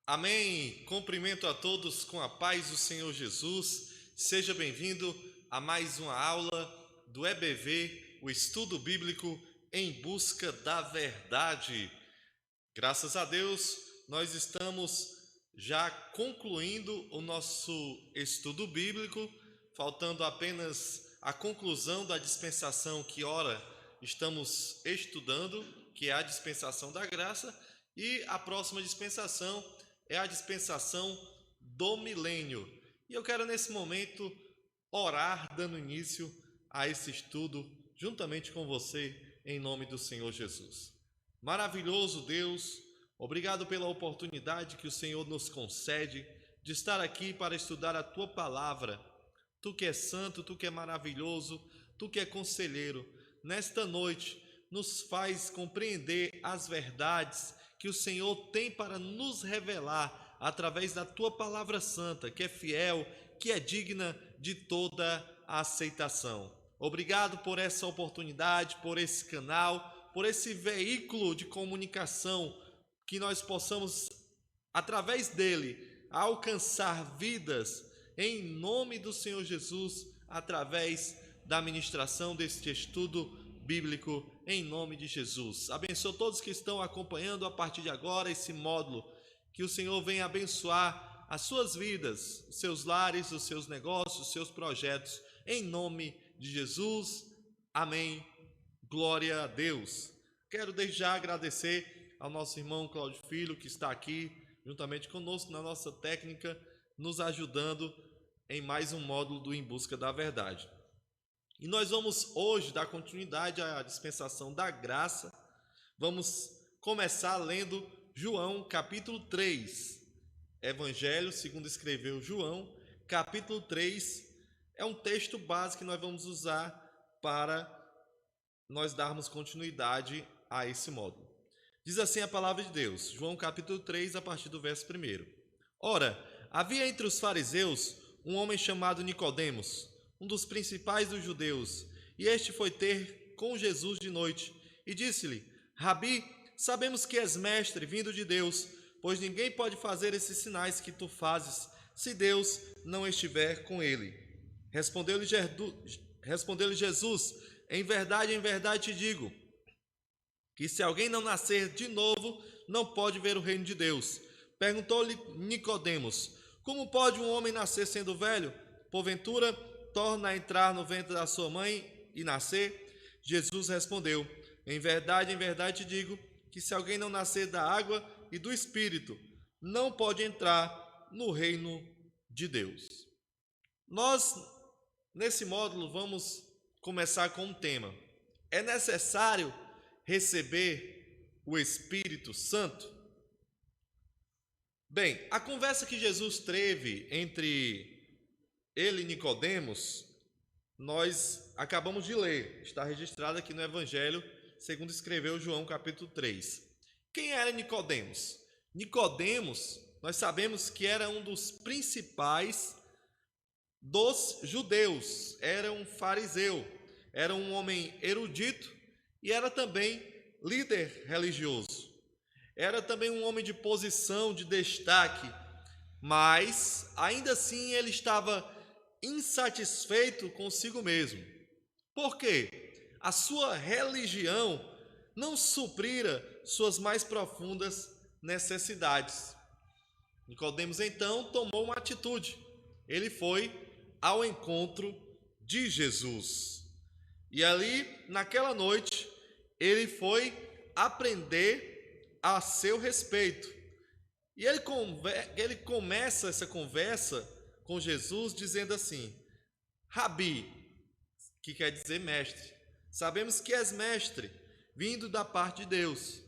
Amém. Cumprimento a todos com a paz do Senhor Jesus. Seja bem-vindo a mais uma aula do EBV, o estudo bíblico em busca da verdade. Graças a Deus, nós estamos já concluindo o nosso estudo bíblico, faltando apenas a conclusão da dispensação que ora estamos estudando, que é a dispensação da graça, e a próxima dispensação é a dispensação do milênio. E eu quero nesse momento orar, dando início a esse estudo, juntamente com você, em nome do Senhor Jesus. Maravilhoso Deus, obrigado pela oportunidade que o Senhor nos concede de estar aqui para estudar a Tua Palavra. Tu que é santo, Tu que é maravilhoso, Tu que é conselheiro, nesta noite nos faz compreender as verdades que o Senhor tem para nos revelar através da Tua Palavra Santa, que é fiel, que é digna de toda a aceitação. Obrigado por essa oportunidade, por esse canal, por esse veículo de comunicação, que nós possamos, através dele, alcançar vidas em nome do Senhor Jesus, através da ministração deste estudo bíblico, em nome de Jesus. Abençoa todos que estão acompanhando a partir de agora esse módulo, que o Senhor venha abençoar as suas vidas, os seus lares, os seus negócios, os seus projetos, em nome de Jesus. Amém. Glória a Deus. Quero desde já agradecer ao nosso irmão Cláudio Filho, que está aqui juntamente conosco na nossa técnica, nos ajudando em mais um módulo do Em Busca da Verdade. E nós vamos hoje dar continuidade à dispensação da graça. Vamos começar lendo João capítulo 3. Evangelho segundo escreveu João, capítulo 3. É um texto básico que nós vamos usar para nós darmos continuidade a esse módulo. Diz assim a palavra de Deus, João capítulo 3, a partir do verso 1. Ora, havia entre os fariseus um homem chamado Nicodemos, um dos principais dos judeus, e este foi ter com Jesus de noite, e disse-lhe: Rabi, sabemos que és mestre vindo de Deus, pois ninguém pode fazer esses sinais que tu fazes, se Deus não estiver com ele. Respondeu-lhe Jesus: em verdade te digo, que se alguém não nascer de novo, não pode ver o reino de Deus. Perguntou-lhe Nicodemos: como pode um homem nascer sendo velho? Porventura, torna a entrar no ventre da sua mãe e nascer? Jesus respondeu: em verdade te digo, que se alguém não nascer da água e do Espírito, não pode entrar no reino de Deus. Nós, nesse módulo, vamos começar com um tema. É necessário receber o Espírito Santo? Bem, a conversa que Jesus teve entre ele e Nicodemos, nós acabamos de ler, está registrado aqui no Evangelho, segundo escreveu João capítulo 3. Quem era Nicodemos? Nicodemos, nós sabemos que era um dos principais dos judeus, era um fariseu, era um homem erudito e era também líder religioso. Era também um homem de posição, de destaque, mas ainda assim ele estava insatisfeito consigo mesmo. Por quê? A sua religião não suprira suas mais profundas necessidades. Nicodemos então tomou uma atitude. Ele foi ao encontro de Jesus. E ali, naquela noite, ele foi aprender a seu respeito. E ele começa essa conversa com Jesus dizendo assim: Rabi, que quer dizer mestre, sabemos que és mestre, vindo da parte de Deus.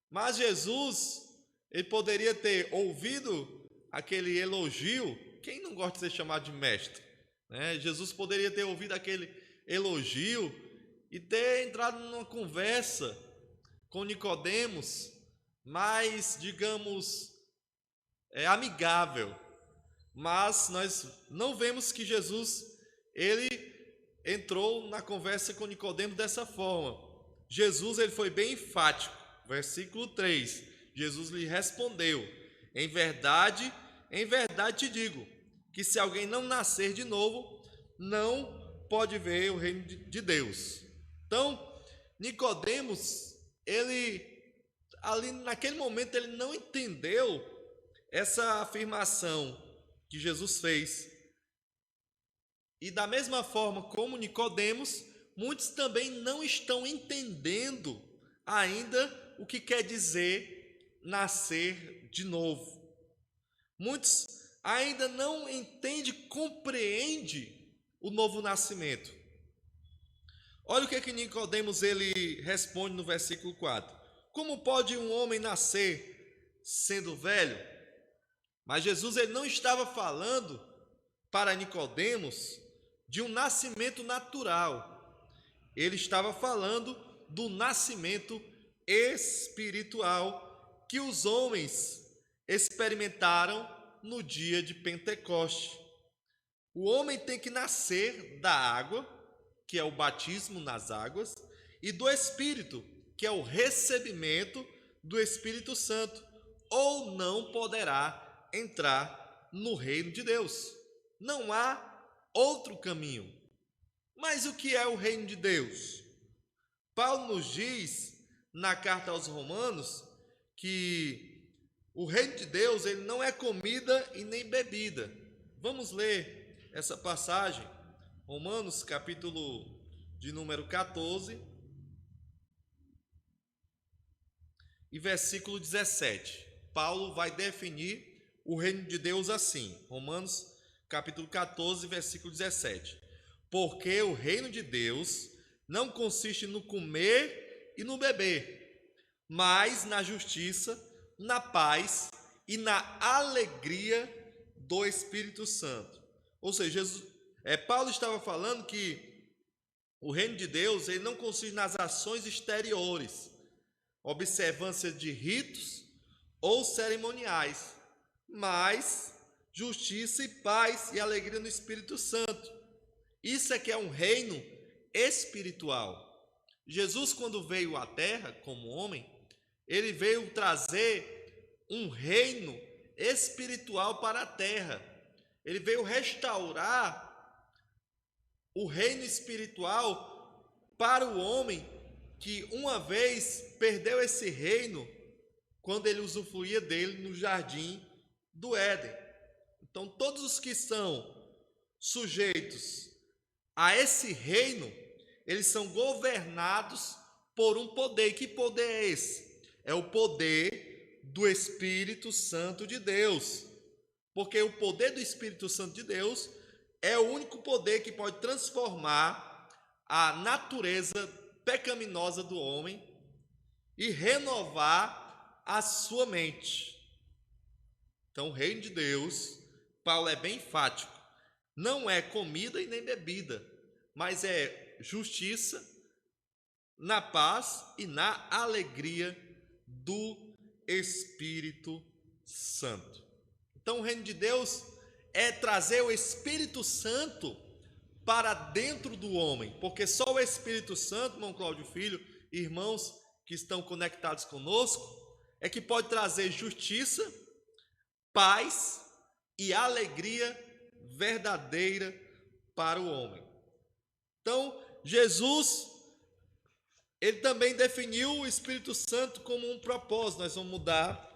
Mas Jesus, ele poderia ter ouvido aquele elogio. Quem não gosta de ser chamado de mestre? Né? Jesus poderia ter ouvido aquele elogio e ter entrado numa conversa com Nicodemos mais, digamos, amigável. Mas nós não vemos que Jesus, ele entrou na conversa com Nicodemos dessa forma. Jesus, ele foi bem enfático. Versículo 3, Jesus lhe respondeu: em verdade te digo, que se alguém não nascer de novo, não pode ver o reino de Deus. Então, Nicodemos, ele ali naquele momento ele não entendeu essa afirmação que Jesus fez. E da mesma forma como Nicodemos, muitos também não estão entendendo ainda o que quer dizer nascer de novo. Muitos ainda não entendem, compreendem o novo nascimento. Olha o que Nicodemos ele responde no versículo 4. Como pode um homem nascer sendo velho? Mas Jesus ele não estava falando para Nicodemos de um nascimento natural. Ele estava falando do nascimento espiritual que os homens experimentaram no dia de Pentecoste. O homem tem que nascer da água, que é o batismo nas águas, e do Espírito, que é o recebimento do Espírito Santo, ou não poderá entrar no reino de Deus. Não há outro caminho. Mas o que é o reino de Deus? Paulo nos diz na carta aos Romanos que o reino de Deus ele não é comida e nem bebida. Vamos ler essa passagem, Romanos capítulo de número 14 e versículo 17. Paulo vai definir o reino de Deus assim, Romanos capítulo 14, versículo 17. Porque o reino de Deus não consiste no comer e no beber, mas na justiça, na paz e na alegria do Espírito Santo. Ou seja, Paulo estava falando que o reino de Deus ele não consiste nas ações exteriores, observância de ritos ou cerimoniais, mas justiça e paz e alegria no Espírito Santo. Isso é que é um reino espiritual. Jesus, quando veio à terra como homem, ele veio trazer um reino espiritual para a terra. Ele veio restaurar o reino espiritual para o homem que uma vez perdeu esse reino quando ele usufruía dele no jardim do Éden. Então, todos os que são sujeitos a esse reino, eles são governados por um poder. E que poder é esse? É o poder do Espírito Santo de Deus. Porque o poder do Espírito Santo de Deus é o único poder que pode transformar a natureza pecaminosa do homem e renovar a sua mente. Então, o reino de Deus, Paulo é bem enfático, não é comida e nem bebida, mas é justiça, na paz e na alegria do Espírito Santo. Então, o reino de Deus é trazer o Espírito Santo para dentro do homem, porque só o Espírito Santo, irmão Cláudio Filho, irmãos que estão conectados conosco, é que pode trazer justiça, paz e alegria verdadeira para o homem. Então, Jesus, ele também definiu o Espírito Santo como um propósito. Nós vamos mudar,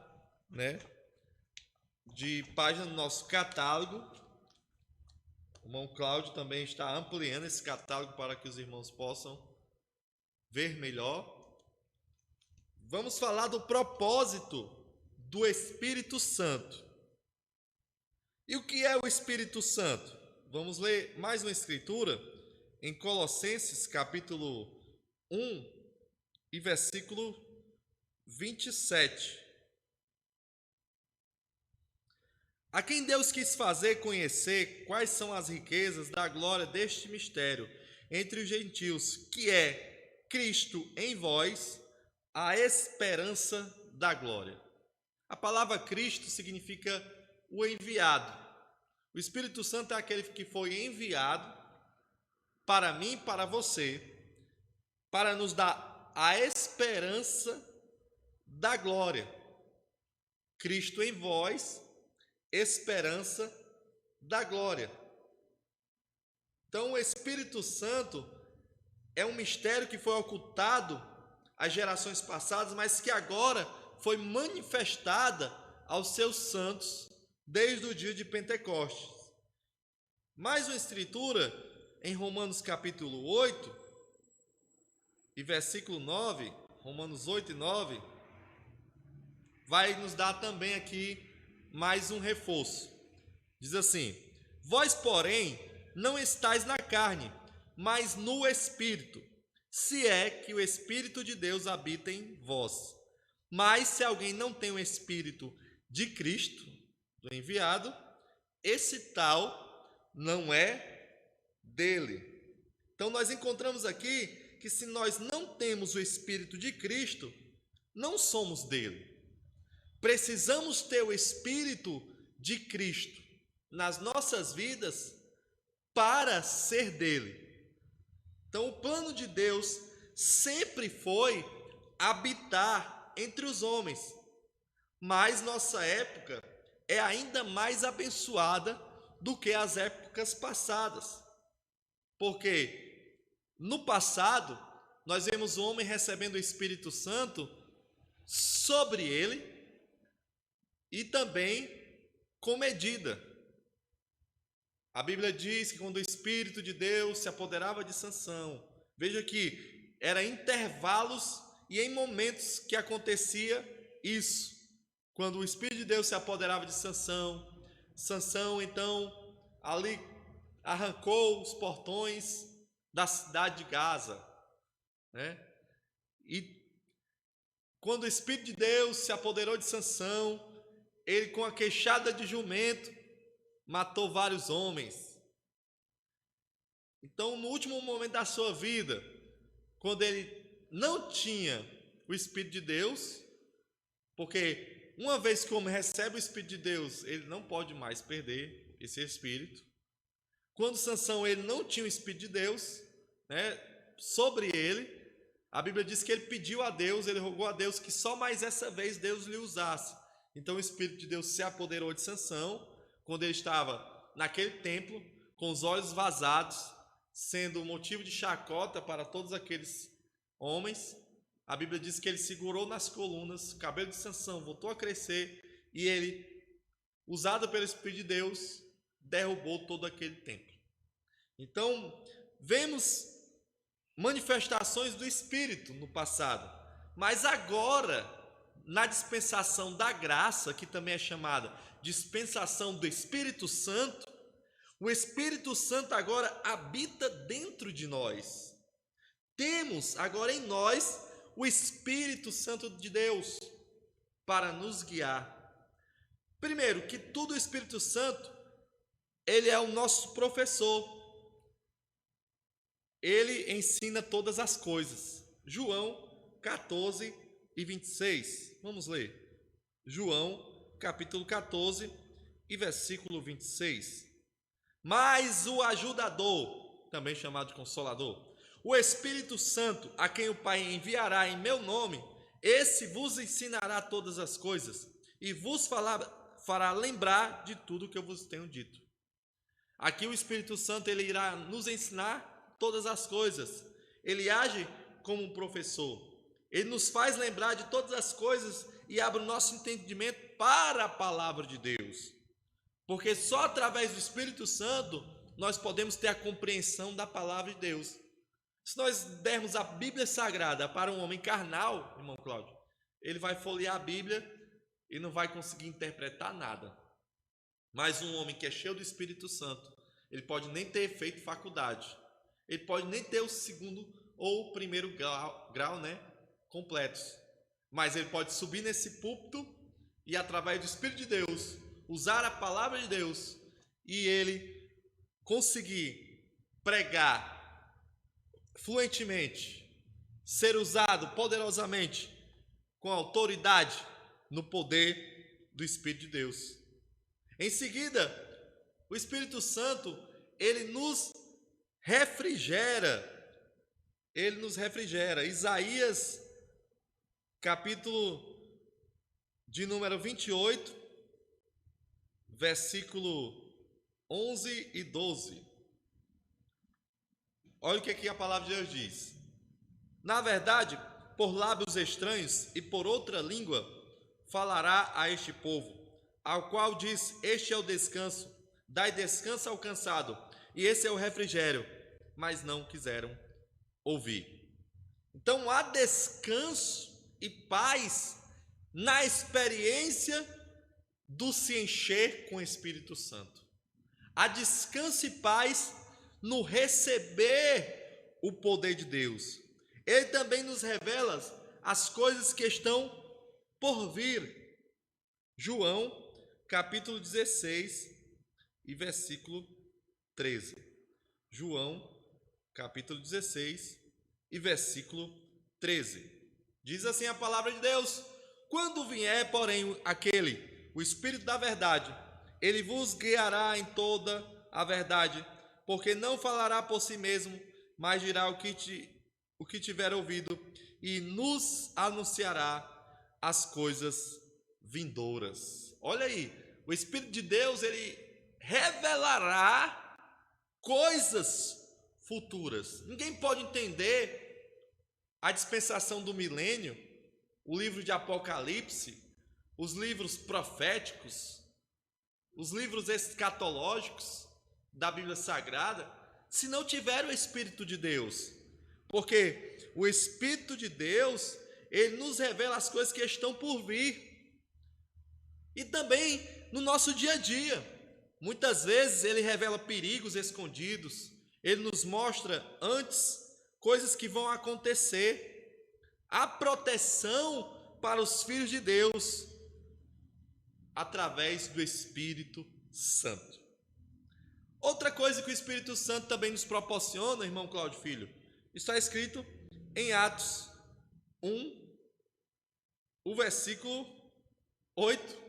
de página no nosso catálogo. O irmão Cláudio também está ampliando esse catálogo para que os irmãos possam ver melhor. Vamos falar do propósito do Espírito Santo. E o que é o Espírito Santo? Vamos ler mais uma escritura em Colossenses capítulo 1 e versículo 27. A quem Deus quis fazer conhecer quais são as riquezas da glória deste mistério entre os gentios, que é Cristo em vós, a esperança da glória. A palavra Cristo significa o enviado. O Espírito Santo é aquele que foi enviado para mim e para você, para nos dar a esperança da glória. Cristo em vós, esperança da glória. Então, o Espírito Santo é um mistério que foi ocultado às gerações passadas, mas que agora foi manifestada aos seus santos desde o dia de Pentecostes. Mais uma escritura em Romanos capítulo 8 e versículo 9, Romanos 8 e 9, vai nos dar também aqui mais um reforço. Diz assim: vós, porém, não estáis na carne, mas no Espírito, se é que o Espírito de Deus habita em vós. Mas se alguém não tem o Espírito de Cristo, do enviado, esse tal não é dele. Então nós encontramos aqui que se nós não temos o Espírito de Cristo, não somos dele. Precisamos ter o Espírito de Cristo nas nossas vidas para ser dele. Então, o plano de Deus sempre foi habitar entre os homens, mas nossa época é ainda mais abençoada do que as épocas passadas, porque no passado nós vemos o homem recebendo o Espírito Santo sobre ele e também com medida. A Bíblia diz que quando o Espírito de Deus se apoderava de Sansão, veja que era em intervalos e em momentos que acontecia isso. Quando o Espírito de Deus se apoderava de Sansão, Sansão então ali arrancou os portões da cidade de Gaza, né? E quando o Espírito de Deus se apoderou de Sansão, ele com a queixada de jumento matou vários homens. Então, no último momento da sua vida, quando ele não tinha o Espírito de Deus, porque uma vez que o homem recebe o Espírito de Deus, ele não pode mais perder esse Espírito. Quando Sansão ele não tinha o Espírito de Deus, né, sobre ele, a Bíblia diz que ele pediu a Deus, ele rogou a Deus que só mais essa vez Deus lhe usasse. Então o Espírito de Deus se apoderou de Sansão, quando ele estava naquele templo, com os olhos vazados, sendo motivo de chacota para todos aqueles homens. A Bíblia diz que ele segurou nas colunas, o cabelo de Sansão voltou a crescer, e ele, usado pelo Espírito de Deus, derrubou todo aquele templo. Então, vemos manifestações do Espírito no passado, mas agora, na dispensação da graça, que também é chamada dispensação do Espírito Santo, o Espírito Santo agora habita dentro de nós. Temos agora em nós o Espírito Santo de Deus para nos guiar. Primeiro, que tudo o Espírito Santo, ele é o nosso professor. Ele ensina todas as coisas. João 14 e 26. Vamos ler. João capítulo 14 e versículo 26. Mas o ajudador, também chamado de Consolador, o Espírito Santo, a quem o Pai enviará em meu nome, esse vos ensinará todas as coisas e vos fará lembrar de tudo que eu vos tenho dito. Aqui o Espírito Santo ele irá nos ensinar todas as coisas. Ele age como um professor. Ele nos faz lembrar de todas as coisas e abre o nosso entendimento para a palavra de Deus. Porque só através do Espírito Santo nós podemos ter a compreensão da palavra de Deus. Se nós dermos a Bíblia Sagrada para um homem carnal, irmão Cláudio, ele vai folhear a Bíblia e não vai conseguir interpretar nada. Mas um homem que é cheio do Espírito Santo, ele pode nem ter feito faculdade, ele pode nem ter o segundo ou o primeiro grau, né, completos, mas ele pode subir nesse púlpito e através do Espírito de Deus, usar a palavra de Deus e ele conseguir pregar fluentemente, ser usado poderosamente com autoridade no poder do Espírito de Deus. Em seguida, o Espírito Santo, ele nos refrigera. Ele nos refrigera. Isaías, capítulo de número 28, versículo 11 e 12. Olha o que aqui a palavra de Deus diz. Na verdade, por lábios estranhos e por outra língua falará a este povo, ao qual diz: este é o descanso, dai descanso ao cansado, e esse é o refrigério, mas não quiseram ouvir. Então há descanso e paz na experiência do se encher com o Espírito Santo. Há descanso e paz no receber o poder de Deus. Ele também nos revela as coisas que estão por vir. João, capítulo 16 e versículo 13. João, capítulo 16 e versículo 13. Diz assim a palavra de Deus: quando vier, porém, o Espírito da verdade, ele vos guiará em toda a verdade, porque não falará por si mesmo, mas dirá o que tiver ouvido, e nos anunciará as coisas vindouras. Olha aí, o Espírito de Deus, ele revelará coisas futuras. Ninguém pode entender a dispensação do milênio, o livro de Apocalipse, os livros proféticos, os livros escatológicos da Bíblia Sagrada, se não tiver o Espírito de Deus. Porque o Espírito de Deus, ele nos revela as coisas que estão por vir. E também no nosso dia a dia. Muitas vezes ele revela perigos escondidos, ele nos mostra antes coisas que vão acontecer. Há proteção para os filhos de Deus através do Espírito Santo. Outra coisa que o Espírito Santo também nos proporciona, irmão Cláudio Filho, está escrito em Atos 1, o versículo 8.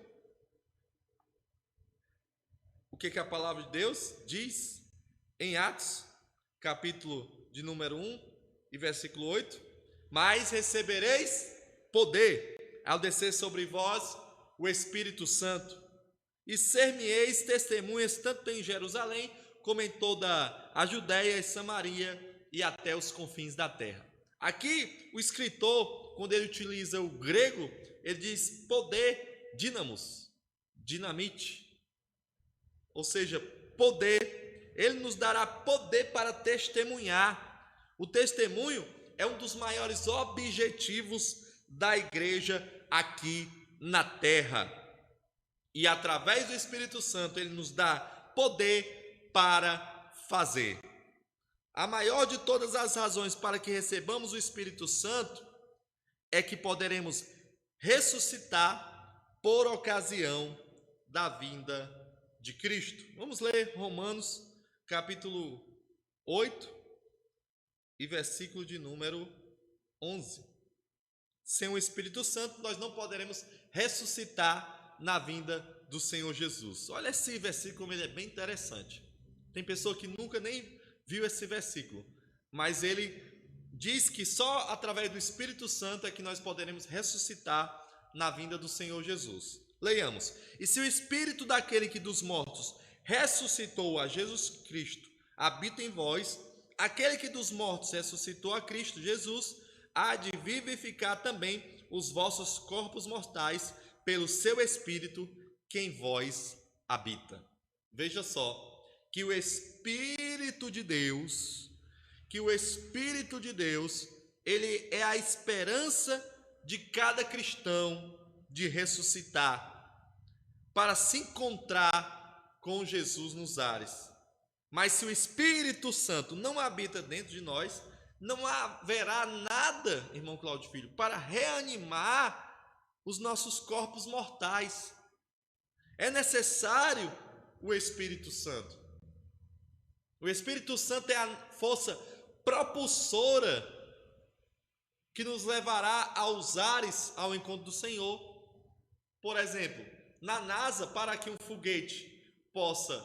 O que a palavra de Deus diz em Atos, capítulo de número 1 e versículo 8? Mas recebereis poder ao descer sobre vós o Espírito Santo, e ser-me-eis testemunhas tanto em Jerusalém como em toda a Judéia e Samaria e até os confins da terra. Aqui o escritor, quando ele utiliza o grego, ele diz poder, dínamos, dinamite, ou seja, poder. Ele nos dará poder para testemunhar. O testemunho é um dos maiores objetivos da igreja aqui na terra. E através do Espírito Santo, ele nos dá poder para fazer. A maior de todas as razões para que recebamos o Espírito Santo é que poderemos ressuscitar por ocasião da vinda de Cristo. Vamos ler Romanos, capítulo 8 e versículo de número 11. Sem o Espírito Santo, nós não poderemos ressuscitar na vinda do Senhor Jesus. Olha esse versículo, como ele é bem interessante. Tem pessoa que nunca nem viu esse versículo, mas ele diz que só através do Espírito Santo é que nós poderemos ressuscitar na vinda do Senhor Jesus. Leiamos: e se o Espírito daquele que dos mortos ressuscitou a Jesus Cristo habita em vós, aquele que dos mortos ressuscitou a Cristo Jesus há de vivificar também os vossos corpos mortais pelo seu Espírito que em vós habita. Veja só, que o Espírito de Deus, ele é a esperança de cada cristão de ressuscitar, para se encontrar com Jesus nos ares. Mas se o Espírito Santo não habita dentro de nós, não haverá nada, irmão Cláudio Filho, para reanimar os nossos corpos mortais. É necessário o Espírito Santo. O Espírito Santo é a força propulsora que nos levará aos ares, ao encontro do Senhor. Por exemplo, na NASA, para que um foguete possa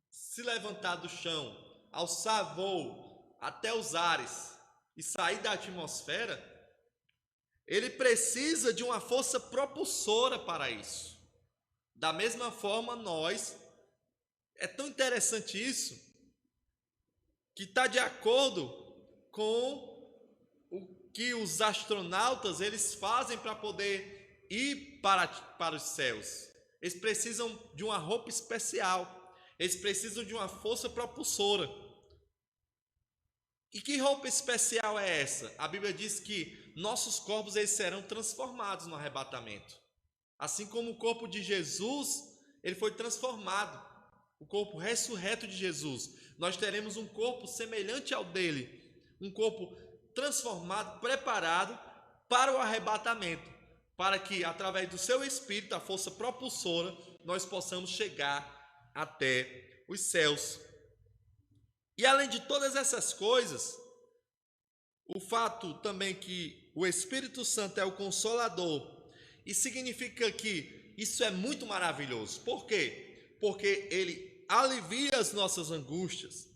se levantar do chão, alçar voo até os ares e sair da atmosfera, ele precisa de uma força propulsora para isso. Da mesma forma, nós, é tão interessante isso, que está de acordo com o que os astronautas eles fazem para poder ir para os céus. Eles precisam de uma roupa especial, eles precisam de uma força propulsora. E que roupa especial é essa? A Bíblia diz que nossos corpos eles serão transformados no arrebatamento. Assim como o corpo de Jesus, ele foi transformado. O corpo ressurreto de Jesus. Nós teremos um corpo semelhante ao dele. Um corpo transformado, preparado para o arrebatamento. Para que, através do seu Espírito, a força propulsora, nós possamos chegar até os céus. E além de todas essas coisas, o fato também que o Espírito Santo é o Consolador, e significa que isso é muito maravilhoso. Por quê? Porque ele alivia as nossas angústias,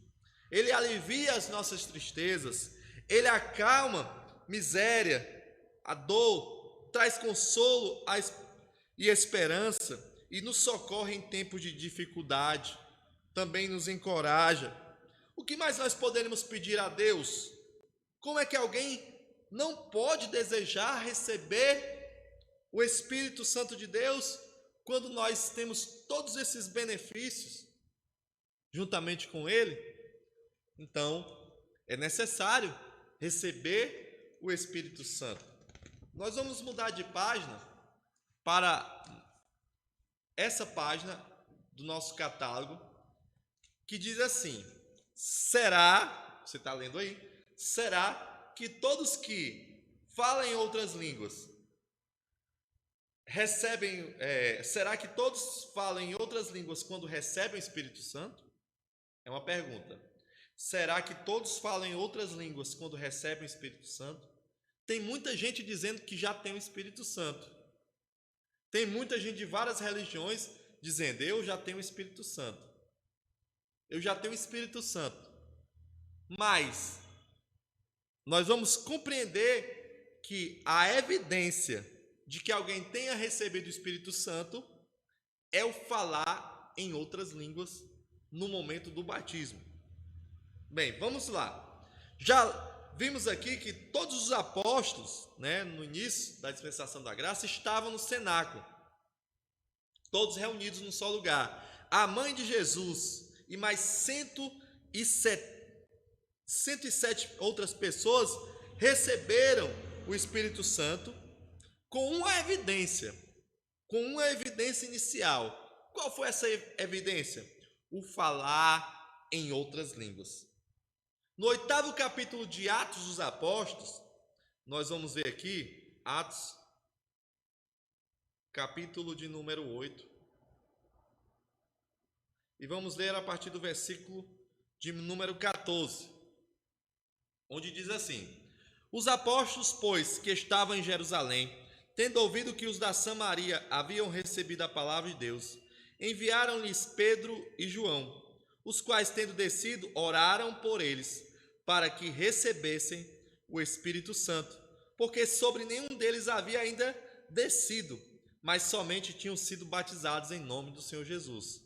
ele alivia as nossas tristezas, ele acalma a miséria, a dor, traz consolo e esperança, e nos socorre em tempos de dificuldade, também nos encoraja. O que mais nós poderíamos pedir a Deus? Como é que alguém não pode desejar receber o Espírito Santo de Deus quando nós temos todos esses benefícios juntamente com Ele? Então, é necessário receber o Espírito Santo. Nós vamos mudar de página para essa página do nosso catálogo, que diz assim: será, você está lendo aí? Será que todos que falam em outras línguas será que todos falam em outras línguas quando recebem o Espírito Santo? É uma pergunta. Será que todos falam em outras línguas quando recebem o Espírito Santo? Tem muita gente dizendo que já tem o Espírito Santo. Tem muita gente de várias religiões dizendo: eu já tenho o Espírito Santo. Eu já tenho o Espírito Santo. Mas nós vamos compreender que a evidência de que alguém tenha recebido o Espírito Santo é o falar em outras línguas no momento do batismo. Bem, vamos lá. Já vimos aqui que todos os apóstolos, no início da dispensação da graça, estavam no cenáculo, todos reunidos num só lugar. A mãe de Jesus e mais 107 outras pessoas receberam o Espírito Santo com uma evidência inicial. Qual foi essa evidência? O falar em outras línguas. No 8º capítulo de Atos dos Apóstolos, nós vamos ver aqui, Atos, capítulo de número 8, e vamos ler a partir do versículo de número 14, onde diz assim: os apóstolos, pois, que estavam em Jerusalém, tendo ouvido que os da Samaria haviam recebido a palavra de Deus, enviaram-lhes Pedro e João, os quais, tendo descido, oraram por eles, para que recebessem o Espírito Santo, porque sobre nenhum deles havia ainda descido, mas somente tinham sido batizados em nome do Senhor Jesus.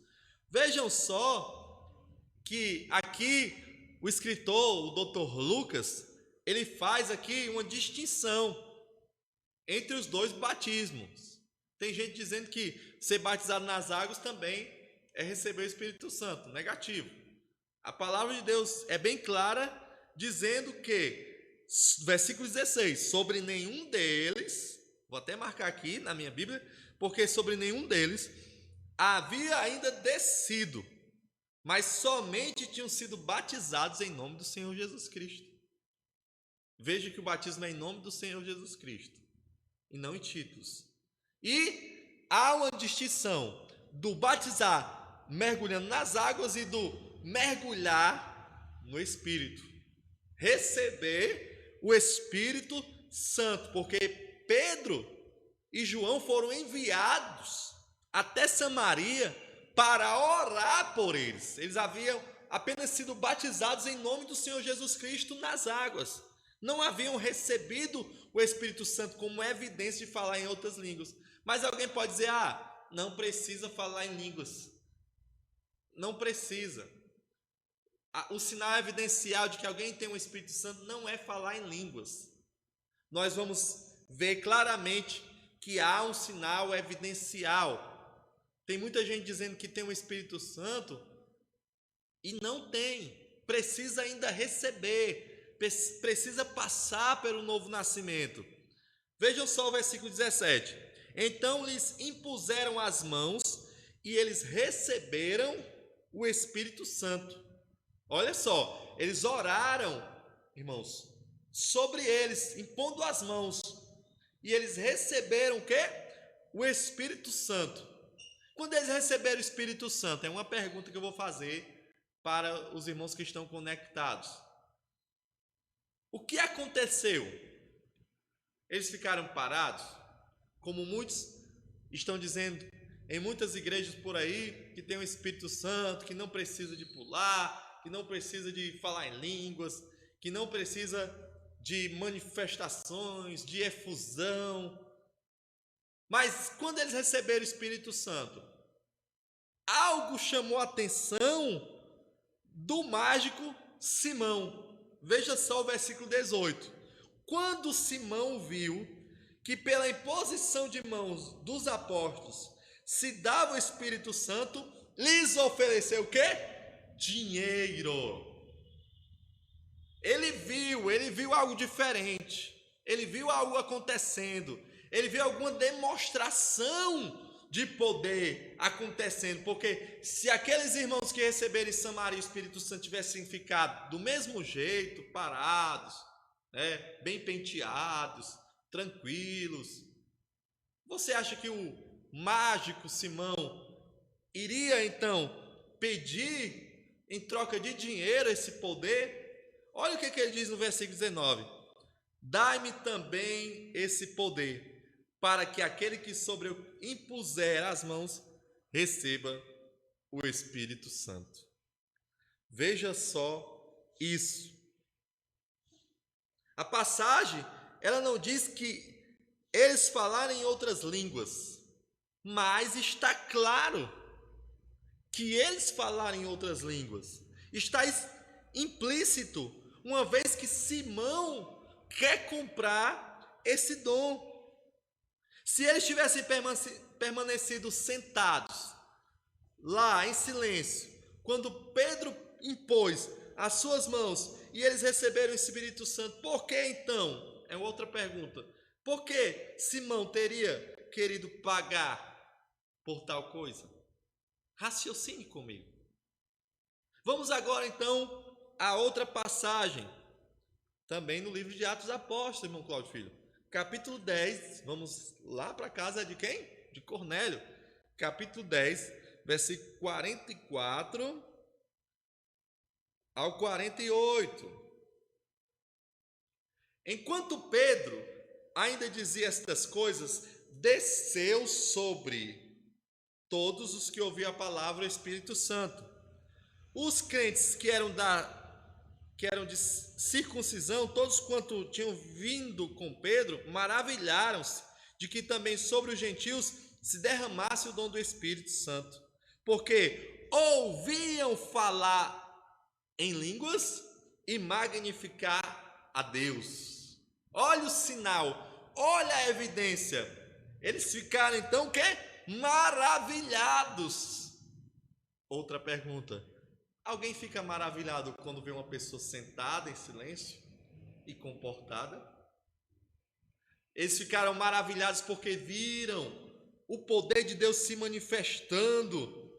Vejam só que aqui o escritor, o Dr. Lucas, ele faz aqui uma distinção entre os dois batismos. Tem gente dizendo que ser batizado nas águas também é receber o Espírito Santo. Negativo. A palavra de Deus é bem clara, dizendo que, versículo 16, sobre nenhum deles, vou até marcar aqui na minha Bíblia, porque sobre nenhum deles havia ainda descido, mas somente tinham sido batizados em nome do Senhor Jesus Cristo. Veja que o batismo é em nome do Senhor Jesus Cristo, e não em títulos. E há uma distinção do batizar mergulhando nas águas e do mergulhar no Espírito. Receber o Espírito Santo, porque Pedro e João foram enviados até Samaria para orar por eles. Eles haviam apenas sido batizados em nome do Senhor Jesus Cristo nas águas. Não haviam recebido o Espírito Santo como evidência de falar em outras línguas. Mas alguém pode dizer, não precisa falar em línguas. Não precisa. O sinal evidencial de que alguém tem o Espírito Santo não é falar em línguas. Nós vamos ver claramente que há um sinal evidencial. Tem muita gente dizendo que tem o Espírito Santo e não tem. Precisa ainda receber, precisa passar pelo novo nascimento. Vejam só o versículo 17. Então lhes impuseram as mãos e eles receberam o Espírito Santo. Olha só, eles oraram, irmãos, sobre eles, impondo as mãos, e eles receberam o quê? O Espírito Santo. Quando eles receberam o Espírito Santo, é uma pergunta que eu vou fazer para os irmãos que estão conectados. O que aconteceu? Eles ficaram parados? Como muitos estão dizendo em muitas igrejas por aí, que tem o Espírito Santo, que não precisa de pular, que não precisa de falar em línguas, que não precisa de manifestações, de efusão. Mas quando eles receberam o Espírito Santo, algo chamou a atenção do mágico Simão. Veja só o versículo 18. Quando Simão viu que pela imposição de mãos dos apóstolos se dava o Espírito Santo, lhes ofereceu o quê? Dinheiro. Ele viu algo diferente. Ele viu algo acontecendo. Ele viu alguma demonstração de poder acontecendo, porque se aqueles irmãos que receberam em Samaria o Espírito Santo tivessem ficado do mesmo jeito, parados, bem penteados, tranquilos, você acha que o mágico Simão iria então pedir em troca de dinheiro esse poder? Olha o que ele diz no versículo 19: dai-me também esse poder, para que aquele que sobre eu impuser as mãos receba o Espírito Santo. Veja só isso. A passagem, ela não diz que eles falaram em outras línguas, mas está claro que eles falaram em outras línguas. Está implícito, uma vez que Simão quer comprar esse dom. Se eles tivessem permanecido sentados lá em silêncio, quando Pedro impôs as suas mãos e eles receberam o Espírito Santo, por que então? É outra pergunta. Por que Simão teria querido pagar por tal coisa? Raciocine comigo. Vamos agora então a outra passagem, também no livro de Atos dos Apóstolos, irmão Cláudio Filho. Capítulo 10, vamos lá para a casa de quem? De Cornélio. Capítulo 10, versículo 44 ao 48. Enquanto Pedro ainda dizia estas coisas, desceu sobre todos os que ouviam a palavra o Espírito Santo. Os crentes que eram de circuncisão, todos quanto tinham vindo com Pedro, maravilharam-se de que também sobre os gentios se derramasse o dom do Espírito Santo, porque ouviam falar em línguas e magnificar a Deus. Olha o sinal, olha a evidência. Eles ficaram então o quê? Maravilhados. Outra pergunta: alguém fica maravilhado quando vê uma pessoa sentada em silêncio e comportada? Eles ficaram maravilhados porque viram o poder de Deus se manifestando.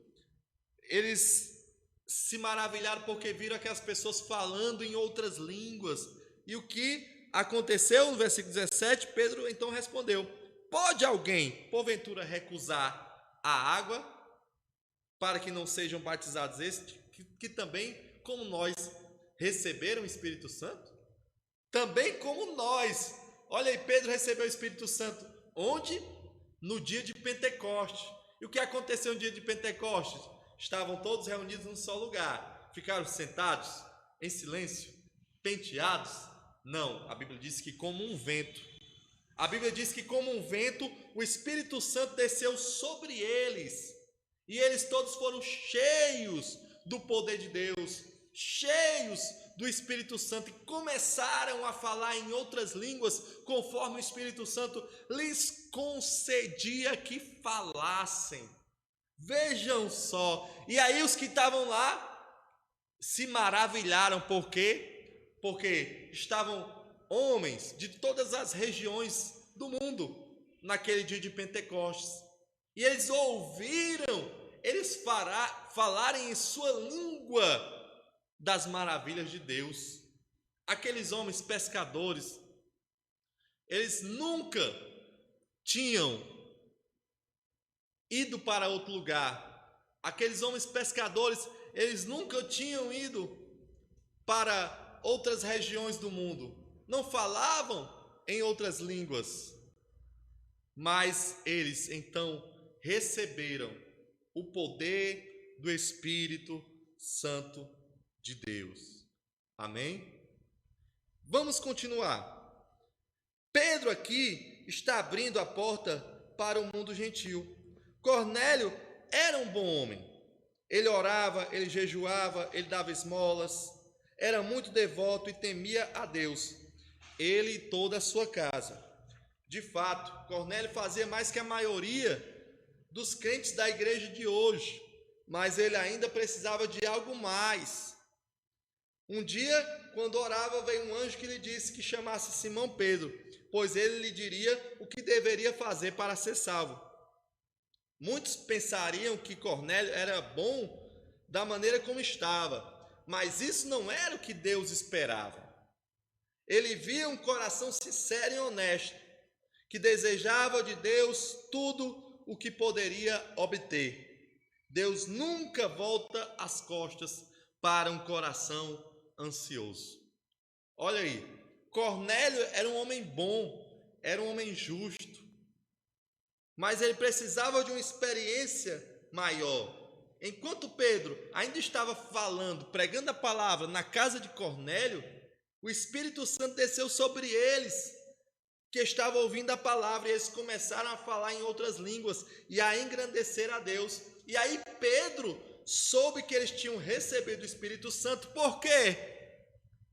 Eles se maravilharam porque viram aquelas pessoas falando em outras línguas. E o que aconteceu no versículo 17, Pedro então respondeu: pode alguém, porventura, recusar a água para que não sejam batizados estes, que também, como nós, receberam o Espírito Santo? Também como nós. Olha aí, Pedro recebeu o Espírito Santo onde? No dia de Pentecostes. E o que aconteceu no dia de Pentecostes? Estavam todos reunidos num só lugar. Ficaram sentados, em silêncio, penteados? Não, a Bíblia diz que como um vento A Bíblia diz que como um vento, o Espírito Santo desceu sobre eles. E eles todos foram cheios do poder de Deus, cheios do Espírito Santo, e começaram a falar em outras línguas, conforme o Espírito Santo lhes concedia que falassem. Vejam só. E aí os que estavam lá se maravilharam. Por quê? Porque estavam homens de todas as regiões do mundo naquele dia de Pentecostes. E eles ouviram eles falarem em sua língua das maravilhas de Deus. Aqueles homens pescadores, eles nunca tinham ido para outro lugar. Aqueles homens pescadores, eles nunca tinham ido para outras regiões do mundo. Não falavam em outras línguas. Mas eles então receberam o poder do Espírito Santo de Deus. Amém? Vamos continuar. Pedro aqui está abrindo a porta para o mundo gentil. Cornélio era um bom homem. Ele orava, ele jejuava, ele dava esmolas, era muito devoto e temia a Deus, ele e toda a sua casa. De fato, Cornélio fazia mais que a maioria dos crentes da igreja de hoje, mas ele ainda precisava de algo mais. Um dia, quando orava, veio um anjo que lhe disse que chamasse Simão Pedro, pois ele lhe diria o que deveria fazer para ser salvo. Muitos pensariam que Cornélio era bom da maneira como estava, mas isso não era o que Deus esperava. Ele via um coração sincero e honesto, que desejava de Deus tudo o que poderia obter. Deus nunca volta as costas para um coração ansioso. Olha aí, Cornélio era um homem bom, era um homem justo, mas ele precisava de uma experiência maior. Enquanto Pedro ainda estava falando, pregando a palavra na casa de Cornélio, o Espírito Santo desceu sobre eles, que estavam ouvindo a palavra, e eles começaram a falar em outras línguas e a engrandecer a Deus. E aí Pedro soube que eles tinham recebido o Espírito Santo. Por quê?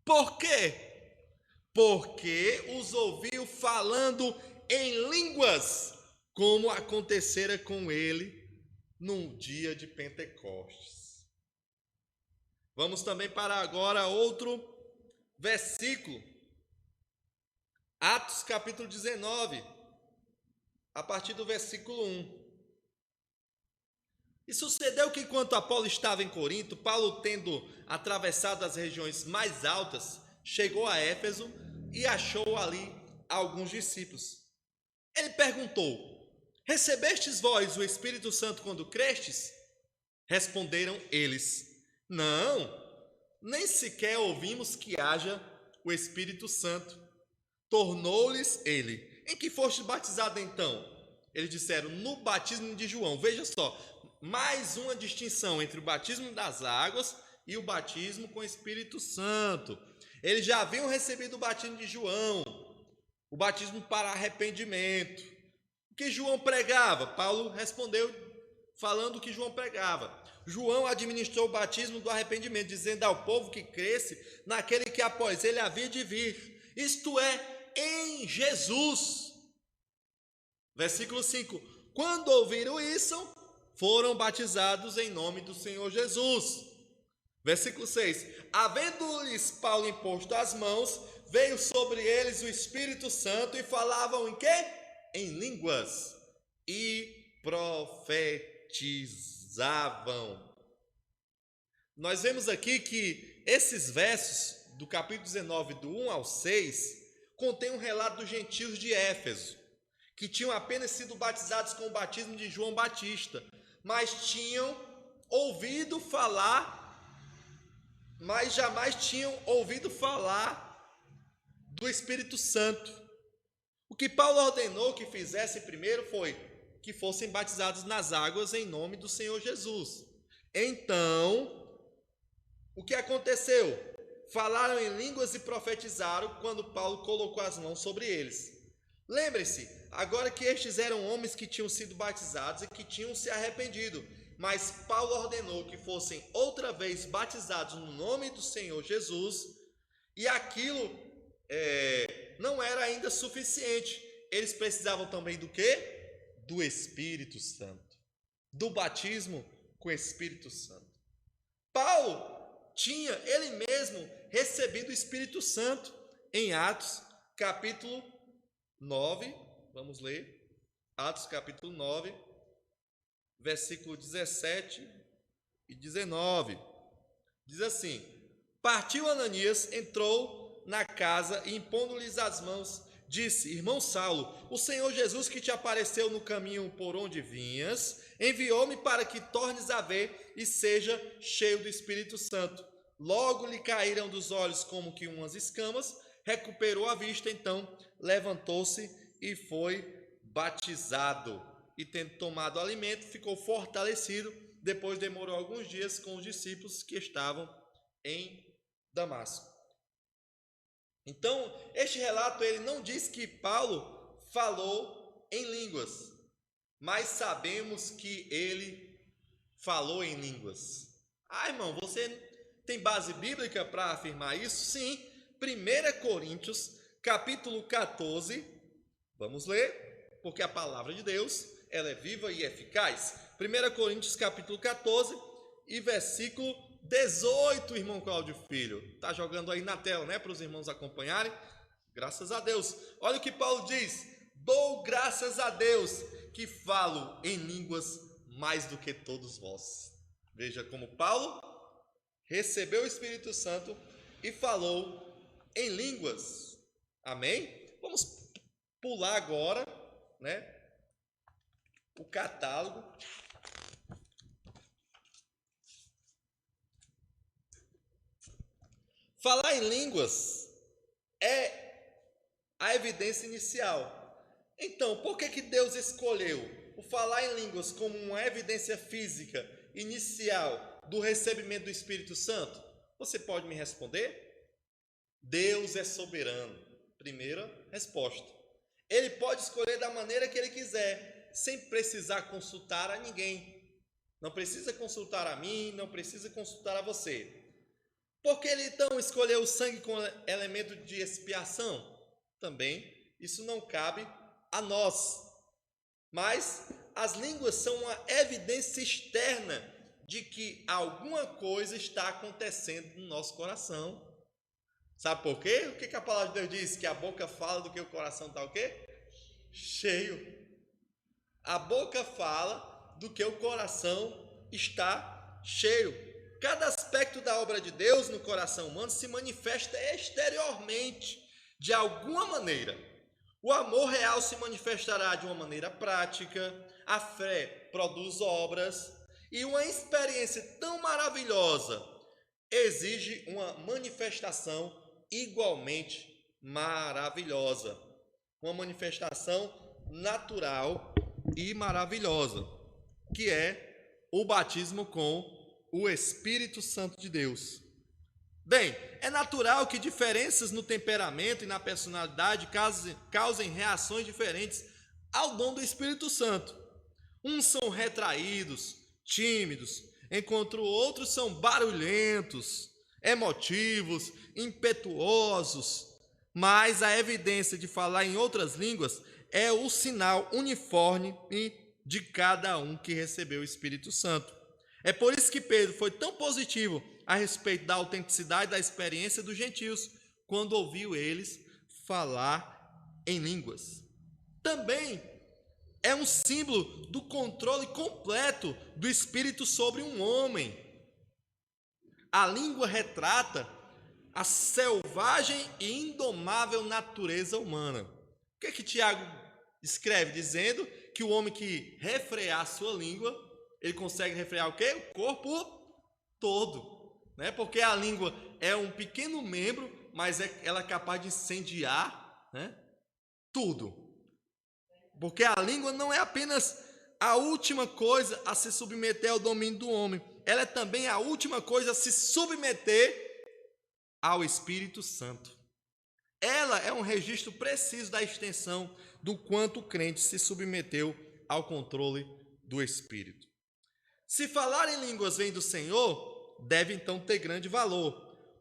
Por quê? Porque os ouviu falando em línguas, como acontecera com ele num dia de Pentecostes. Vamos também para agora outro versículo. Atos capítulo 19, a partir do versículo 1. E sucedeu que enquanto Apolo estava em Corinto, Paulo, tendo atravessado as regiões mais altas, chegou a Éfeso e achou ali alguns discípulos. Ele perguntou: recebestes vós o Espírito Santo quando crestes? Responderam eles: não, nem sequer ouvimos que haja o Espírito Santo. Tornou-lhes ele: em que foste batizado então? Eles disseram: no batismo de João. Veja só, mais uma distinção entre o batismo das águas e o batismo com o Espírito Santo. Eles já haviam recebido o batismo de João, o batismo para arrependimento. O que João pregava? Paulo respondeu falando o que João pregava. João administrou o batismo do arrependimento, dizendo ao povo que cresce naquele que após ele havia de vir, isto é, em Jesus. Versículo 5. Quando ouviram isso, foram batizados em nome do Senhor Jesus. Versículo 6. Havendo-lhes Paulo imposto as mãos, veio sobre eles o Espírito Santo e falavam em quê? Em línguas e profetizavam. Nós vemos aqui que esses versos do capítulo 19, do 1 ao 6, contém um relato dos gentios de Éfeso, que tinham apenas sido batizados com o batismo de João Batista, mas tinham ouvido falar, mas jamais tinham ouvido falar do Espírito Santo. O que Paulo ordenou que fizessem primeiro foi que fossem batizados nas águas em nome do Senhor Jesus. Então, o que aconteceu? Falaram em línguas e profetizaram quando Paulo colocou as mãos sobre eles. Lembre-se, agora que estes eram homens que tinham sido batizados e que tinham se arrependido, mas Paulo ordenou que fossem outra vez batizados no nome do Senhor Jesus, e aquilo não era ainda suficiente. Eles precisavam também do quê? Do Espírito Santo, do batismo com o Espírito Santo. Paulo tinha ele mesmo recebido o Espírito Santo em Atos capítulo 9, vamos ler, Atos capítulo 9, versículo 17 e 19, diz assim: partiu Ananias, entrou na casa e impondo-lhes as mãos, disse: irmão Saulo, o Senhor Jesus que te apareceu no caminho por onde vinhas, enviou-me para que tornes a ver e seja cheio do Espírito Santo. Logo lhe caíram dos olhos como que umas escamas, recuperou a vista, então levantou-se e foi batizado. E tendo tomado alimento, ficou fortalecido. Depois demorou alguns dias com os discípulos que estavam em Damasco. Então, este relato ele não diz que Paulo falou em línguas, mas sabemos que ele falou em línguas. Irmão, você tem base bíblica para afirmar isso? Sim. 1 Coríntios, capítulo 14. Vamos ler, porque a palavra de Deus, ela é viva e eficaz. 1 Coríntios, capítulo 14 e versículo 18, irmão Cláudio Filho. Está jogando aí na tela, né, para os irmãos acompanharem. Graças a Deus. Olha o que Paulo diz: dou graças a Deus que falo em línguas mais do que todos vós. Veja como Paulo recebeu o Espírito Santo e falou em línguas. Amém? Vamos pular agora, né, o catálogo. Falar em línguas é a evidência inicial. Então, por que Deus escolheu o falar em línguas como uma evidência física inicial do recebimento do Espírito Santo? Você pode me responder? Deus é soberano. Primeira resposta. Ele pode escolher da maneira que ele quiser, sem precisar consultar a ninguém. Não precisa consultar a mim, não precisa consultar a você. Por que ele então escolheu o sangue como elemento de expiação? Também isso não cabe a nós. Mas as línguas são uma evidência externa de que alguma coisa está acontecendo no nosso coração. Sabe por quê? O que a palavra de Deus diz? Que a boca fala do que o coração está o quê? Cheio. A boca fala do que o coração está cheio. Cada aspecto da obra de Deus no coração humano se manifesta exteriormente, de alguma maneira. O amor real se manifestará de uma maneira prática, a fé produz obras, e uma experiência tão maravilhosa exige uma manifestação igualmente maravilhosa. Uma manifestação natural e maravilhosa, que é o batismo com o Espírito Santo de Deus. Bem, é natural que diferenças no temperamento e na personalidade causem reações diferentes ao dom do Espírito Santo. Uns são retraídos, tímidos, enquanto outros são barulhentos, emotivos, impetuosos. Mas a evidência de falar em outras línguas é o sinal uniforme de cada um que recebeu o Espírito Santo. É por isso que Pedro foi tão positivo a respeito da autenticidade da experiência dos gentios, quando ouviu eles falar em línguas. Também é um símbolo do controle completo do Espírito sobre um homem. A língua retrata a selvagem e indomável natureza humana. O que Tiago escreve? Dizendo que o homem que refrear a sua língua, ele consegue refrear o quê? O corpo todo, né? Porque a língua é um pequeno membro, mas ela é capaz de incendiar, né, tudo. Porque a língua não é apenas a última coisa a se submeter ao domínio do homem, ela é também a última coisa a se submeter ao Espírito Santo. Ela é um registro preciso da extensão do quanto o crente se submeteu ao controle do Espírito. Se falar em línguas vem do Senhor, deve então ter grande valor.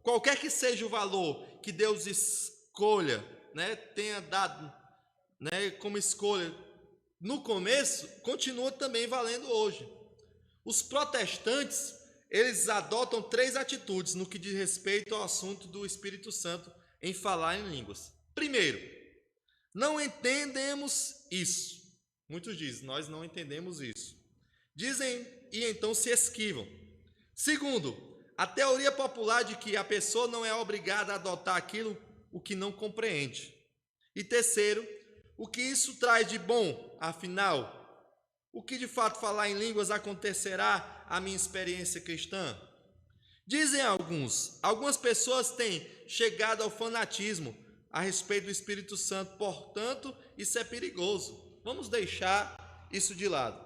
Qualquer que seja o valor que Deus escolha, tenha dado como escolha no começo, continua também valendo hoje. Os protestantes, eles adotam 3 atitudes no que diz respeito ao assunto do Espírito Santo em falar em línguas. Primeiro, não entendemos isso. Muitos dizem, nós não entendemos isso. Dizem e então se esquivam. Segundo, a teoria popular de que a pessoa não é obrigada a adotar aquilo o que não compreende. E terceiro, o que isso traz de bom, afinal, o que de fato falar em línguas acontecerá à minha experiência cristã? Dizem algumas pessoas têm chegado ao fanatismo a respeito do Espírito Santo, portanto, isso é perigoso. Vamos deixar isso de lado.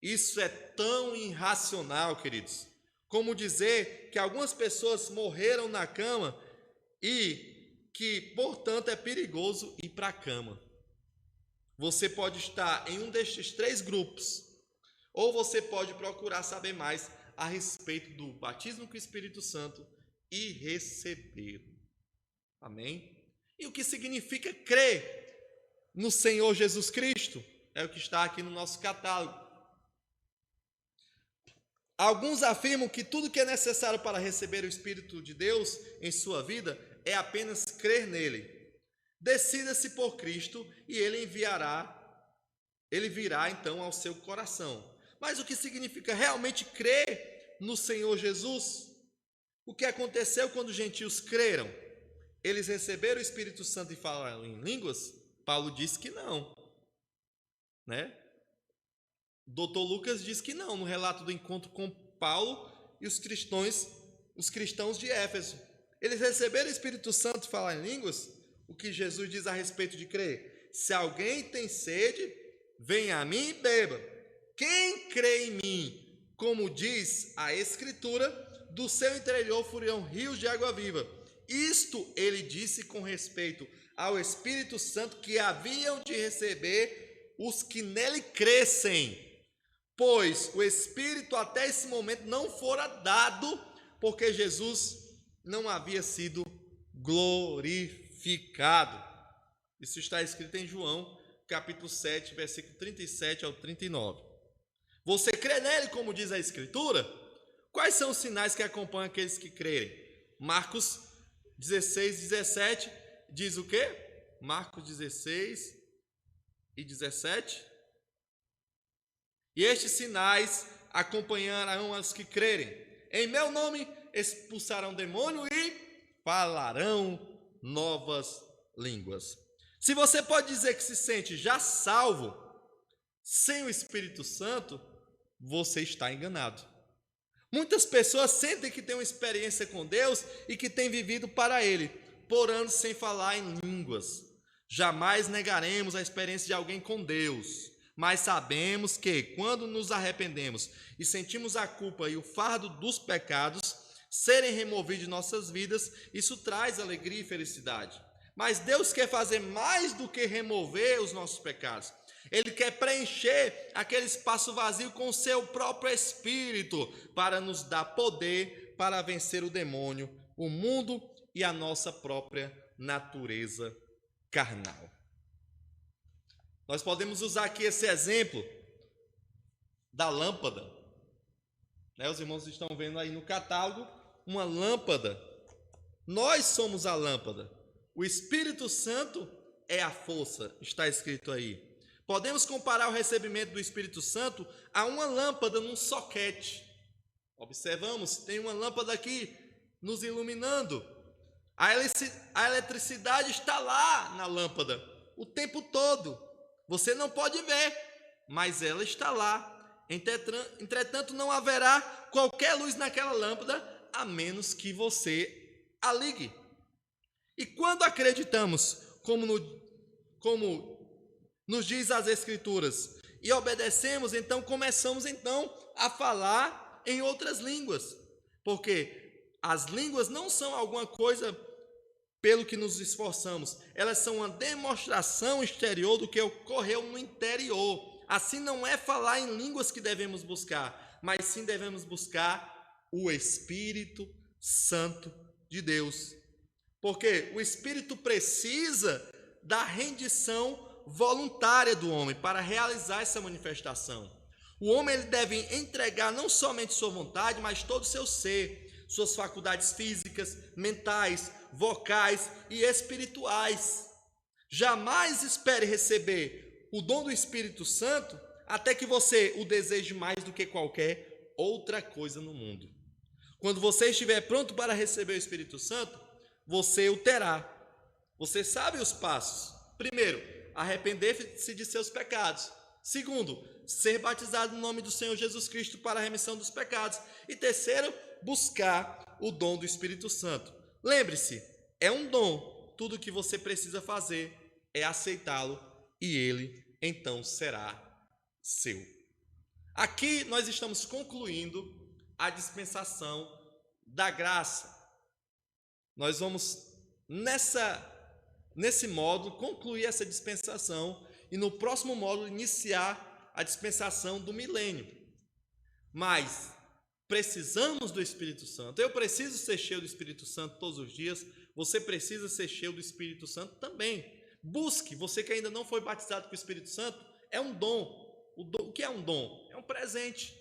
Isso é tão irracional, queridos, como dizer que algumas pessoas morreram na cama e que, portanto, é perigoso ir para a cama. Você pode estar em um destes 3 grupos, ou você pode procurar saber mais a respeito do batismo com o Espírito Santo e recebê-lo. Amém? E o que significa crer no Senhor Jesus Cristo? É o que está aqui no nosso catálogo. Alguns afirmam que tudo que é necessário para receber o Espírito de Deus em sua vida é apenas crer nele. Decida-se por Cristo e ele virá então ao seu coração. Mas o que significa realmente crer no Senhor Jesus? O que aconteceu quando os gentios creram? Eles receberam o Espírito Santo e falaram em línguas? Paulo disse que não, Dr. Lucas diz que não, no relato do encontro com Paulo e os cristãos de Éfeso. Eles receberam o Espírito Santo e falaram em línguas? O que Jesus diz a respeito de crer? Se alguém tem sede, venha a mim e beba. Quem crê em mim, como diz a Escritura, do seu interior fluirão rios de água viva. Isto ele disse com respeito ao Espírito Santo que haviam de receber os que nele crescem. Pois o Espírito até esse momento não fora dado, porque Jesus não havia sido glorificado. Isso está escrito em João, capítulo 7, versículo 37 ao 39. Você crê nele, como diz a Escritura? Quais são os sinais que acompanham aqueles que crerem? Marcos 16, 17 diz o quê? Marcos 16 e 17. E estes sinais acompanharão os que crerem. Em meu nome expulsarão demônio e falarão novas línguas. Se você pode dizer que se sente já salvo sem o Espírito Santo, você está enganado. Muitas pessoas sentem que têm uma experiência com Deus e que têm vivido para Ele, por anos sem falar em línguas. Jamais negaremos a experiência de alguém com Deus. Mas sabemos que, quando nos arrependemos e sentimos a culpa e o fardo dos pecados serem removidos de nossas vidas, isso traz alegria e felicidade. Mas Deus quer fazer mais do que remover os nossos pecados. Ele quer preencher aquele espaço vazio com o seu próprio Espírito, para nos dar poder para vencer o demônio, o mundo e a nossa própria natureza carnal. Nós podemos usar aqui esse exemplo da lâmpada. Os irmãos estão vendo aí no catálogo uma lâmpada. Nós somos a lâmpada. O Espírito Santo é a força, está escrito aí. Podemos comparar o recebimento do Espírito Santo a uma lâmpada num soquete. Observamos, tem uma lâmpada aqui nos iluminando. A eletricidade está lá na lâmpada o tempo todo. Você não pode ver, mas ela está lá. Entretanto, não haverá qualquer luz naquela lâmpada, a menos que você a ligue. E quando acreditamos, como nos diz as Escrituras, e obedecemos, então começamos a falar em outras línguas. Porque as línguas não são alguma coisa pelo que nos esforçamos. Elas são uma demonstração exterior do que ocorreu no interior. Assim, não é falar em línguas que devemos buscar, mas sim devemos buscar o Espírito Santo de Deus. Porque o Espírito precisa da rendição voluntária do homem para realizar essa manifestação. O homem ele deve entregar não somente sua vontade, mas todo o seu ser, suas faculdades físicas, mentais, vocais e espirituais. Jamais espere receber o dom do Espírito Santo até que você o deseje mais do que qualquer outra coisa no mundo. Quando você estiver pronto para receber o Espírito Santo, você o terá. Você sabe os passos. Primeiro, arrepender-se de seus pecados. Segundo, ser batizado no nome do Senhor Jesus Cristo para a remissão dos pecados. E terceiro, buscar o dom do Espírito Santo. Lembre-se, é um dom. Tudo o que você precisa fazer é aceitá-lo e ele então será seu. Aqui nós estamos concluindo a dispensação da graça. Nós vamos nesse módulo concluir essa dispensação e no próximo módulo iniciar a dispensação do milênio. Mas precisamos do Espírito Santo. Eu preciso ser cheio do Espírito Santo todos os dias. Você precisa ser cheio do Espírito Santo também. Busque, você que ainda não foi batizado com o Espírito Santo, é um dom. O que é um dom? É um presente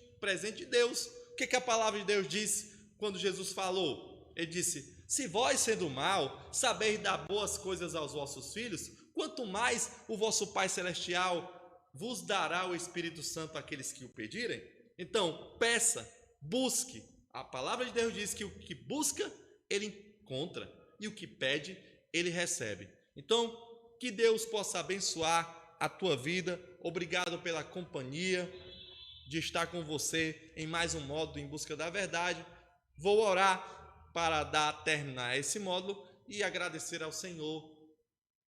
de Deus. O que a palavra de Deus diz quando Jesus falou? Ele disse: se vós, sendo mal, sabeis dar boas coisas aos vossos filhos, quanto mais o vosso Pai Celestial vos dará o Espírito Santo àqueles que o pedirem. Então, peça, busque. A palavra de Deus diz que o que busca, ele encontra, e o que pede, ele recebe. Então, que Deus possa abençoar a tua vida. Obrigado pela companhia de estar com você em mais um módulo em busca da verdade. Vou orar para terminar esse módulo e agradecer ao Senhor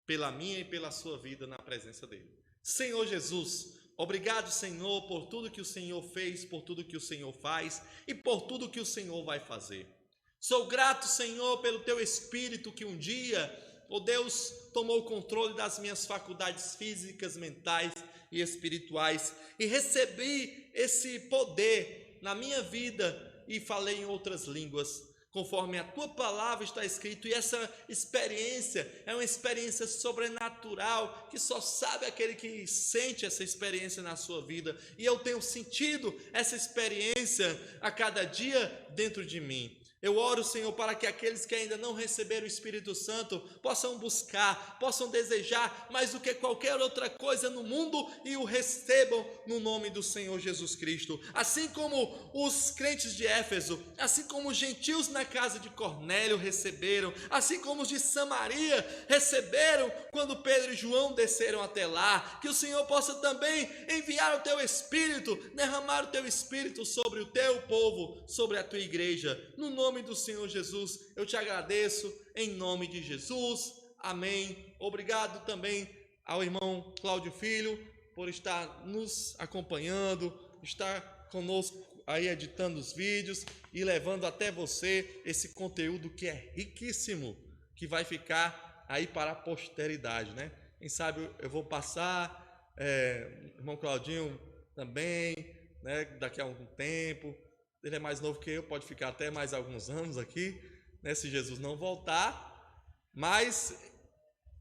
pela minha e pela sua vida na presença dele. Senhor Jesus, obrigado, Senhor, por tudo que o Senhor fez, por tudo que o Senhor faz e por tudo que o Senhor vai fazer. Sou grato, Senhor, pelo teu Espírito que um dia, ó Deus, tomou o controle das minhas faculdades físicas, mentais e espirituais e recebi esse poder na minha vida e falei em outras línguas, conforme a tua palavra está escrito. E essa experiência é uma experiência sobrenatural que só sabe aquele que sente essa experiência na sua vida. E eu tenho sentido essa experiência a cada dia dentro de mim. Eu oro, Senhor, para que aqueles que ainda não receberam o Espírito Santo possam buscar, possam desejar mais do que qualquer outra coisa no mundo e o recebam no nome do Senhor Jesus Cristo. Assim como os crentes de Éfeso, assim como os gentios na casa de Cornélio receberam, assim como os de Samaria receberam quando Pedro e João desceram até lá, que o Senhor possa também enviar o teu Espírito, derramar o teu Espírito sobre o teu povo, sobre a tua igreja, no nome do Senhor Jesus. Eu te agradeço em nome de Jesus, amém. Obrigado também ao irmão Cláudio Filho por estar nos acompanhando, estar conosco aí editando os vídeos e levando até você esse conteúdo que é riquíssimo, que vai ficar aí para a posteridade, né? Quem sabe eu vou passar, irmão Claudinho também, né? Daqui a algum tempo. Ele é mais novo que eu, pode ficar até mais alguns anos aqui, né, se Jesus não voltar, mas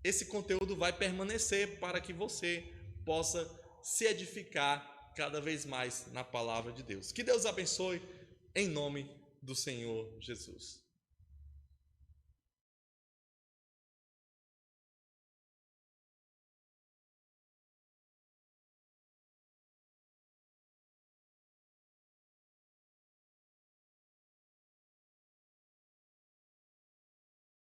esse conteúdo vai permanecer para que você possa se edificar cada vez mais na palavra de Deus. Que Deus abençoe em nome do Senhor Jesus.